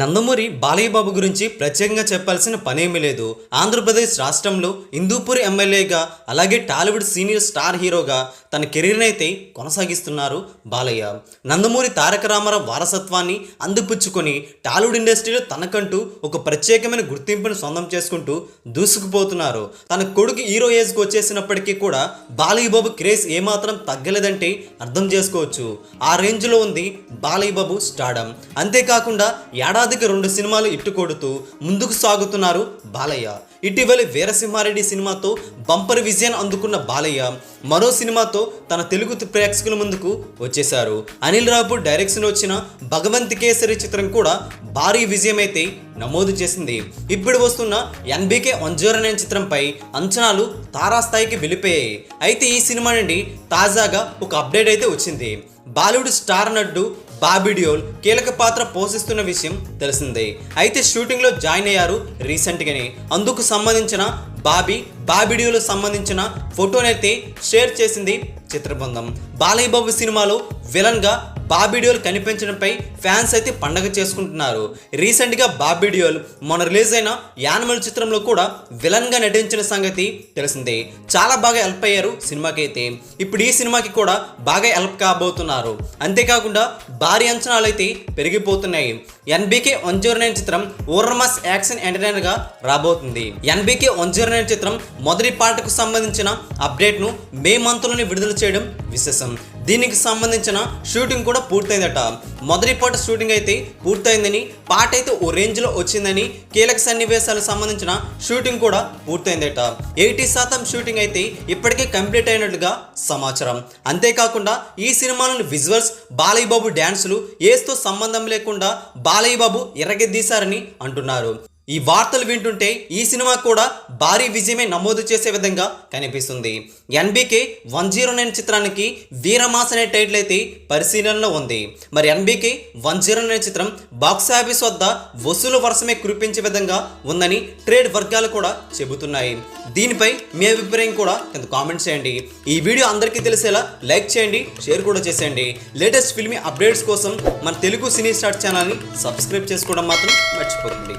నందమూరి బాలయ్య బాబు గురించి ప్రత్యేకంగా చెప్పాల్సిన పనేమీ లేదు. ఆంధ్రప్రదేశ్ రాష్ట్రంలో హిందూపూర్ ఎమ్మెల్యేగా, అలాగే టాలీవుడ్ సీనియర్ స్టార్ హీరోగా తన కెరీర్ని అయితే కొనసాగిస్తున్నారు బాలయ్య. నందమూరి తారక రామారావు వారసత్వాన్ని అందిపుచ్చుకొని టాలీవుడ్ ఇండస్ట్రీలో తనకంటూ ఒక ప్రత్యేకమైన గుర్తింపును సొంతం చేసుకుంటూ దూసుకుపోతున్నారు. తన కొడుకు హీరో ఏజ్కి వచ్చేసినప్పటికీ కూడా బాలయ్య బాబు క్రేజ్ ఏమాత్రం తగ్గలేదంటే అర్థం చేసుకోవచ్చు. ఆ రేంజ్లో ఉంది బాలయ్య బాబు స్టార్డమ్. అంతేకాకుండా ఏడాదికి 2 సినిమాలు ఇట్టుకొడుతూ ముందుకు సాగుతున్నారు బాలయ్య. ఇటీవల వీరసింహారెడ్డి సినిమాతో బంపర్ విజయాన్ని అందుకున్న బాలయ్య మరో సినిమాతో తన తెలుగు ప్రేక్షకుల ముందుకు వచ్చేశారు. అనిల్ రావుపూర్ డైరెక్షన్ వచ్చిన భగవంత్ కేసరి చిత్రం కూడా భారీ విజయం అయితే నమోదు చేసింది. ఇప్పుడు వస్తున్న NBK 109 చిత్రంపై అంచనాలు తారాస్థాయికి వెళ్ళిపోయాయి. అయితే ఈ సినిమా నుండి తాజాగా ఒక అప్డేట్ అయితే వచ్చింది. బాలీవుడ్ స్టార్ నటుడు బాబీ డియోల్ కీలక పాత్ర పోషిస్తున్న విషయం తెలిసిందే. అయితే షూటింగ్లో జాయిన్ అయ్యారు రీసెంట్గానే. అందుకు సంబంధించిన బాబీ డియోల్కు సంబంధించిన ఫోటోనైతే షేర్ చేసింది చిత్ర బృందం. బాలయ్య బాబు సినిమాలో విలన్గా బాబీ డియోల్ కనిపించడంపై ఫ్యాన్స్ అయితే పండగ చేసుకుంటున్నారు. రీసెంట్గా బాబీ డియోల్ మొన్న రిలీజ్ అయిన యానిమల్ చిత్రంలో కూడా విలన్గా నటించిన సంగతి తెలిసిందే. చాలా బాగా హెల్ప్ అయ్యారు సినిమాకి అయితే. ఇప్పుడు ఈ సినిమాకి కూడా బాగా హెల్ప్ కాబోతున్నారు. అంతేకాకుండా భారీ అంచనాలు అయితే పెరిగిపోతున్నాయి. NBK 109 చిత్రం ఊర్రమాస్ యాక్షన్ ఎంటర్టైనర్గా రాబోతుంది. NBK 109 చిత్రం మొదటి పాటకు సంబంధించిన అప్డేట్ను మే మంత్లోనే విడుదల చేయడం విశేషం. దీనికి సంబంధించిన షూటింగ్ కూడా పూర్తయిందట. మొదటి పాట షూటింగ్ అయితే పూర్తయిందని, పాట అయితే ఓ రేంజ్లో వచ్చిందని, కీలక సన్నివేశాలకు సంబంధించిన షూటింగ్ కూడా పూర్తయిందట. 80% షూటింగ్ అయితే ఇప్పటికే కంప్లీట్ అయినట్లుగా సమాచారం. అంతేకాకుండా ఈ సినిమాలోని విజువల్స్, బాలయ్య బాబు డ్యాన్సులు ఏస్తో సంబంధం లేకుండా బాలయ్య బాబు ఎర్రగెద్దీశారని అంటున్నారు. ఈ వార్తలు వింటుంటే ఈ సినిమా కూడా భారీ విజయమే నమోదు చేసే విధంగా కనిపిస్తుంది. NBK 109 చిత్రానికి వీరమాస్ అనే టైటిల్ అయితే పరిశీలనలో ఉంది. మరి NBK 109 చిత్రం బాక్సాఫీస్ వద్ద వసూలు వర్షమే కురిపించే విధంగా ఉందని ట్రేడ్ వర్గాలు కూడా చెబుతున్నాయి. దీనిపై మీ అభిప్రాయం కూడా కింద కామెంట్ చేయండి. ఈ వీడియో అందరికీ తెలిసేలా లైక్ చేయండి, షేర్ కూడా చేసేయండి. లేటెస్ట్ ఫిల్మీ అప్డేట్స్ కోసం మన తెలుగు సినీ స్టార్ ఛానల్ని సబ్స్క్రైబ్ చేసుకోవడం మాత్రం మర్చిపోకండి.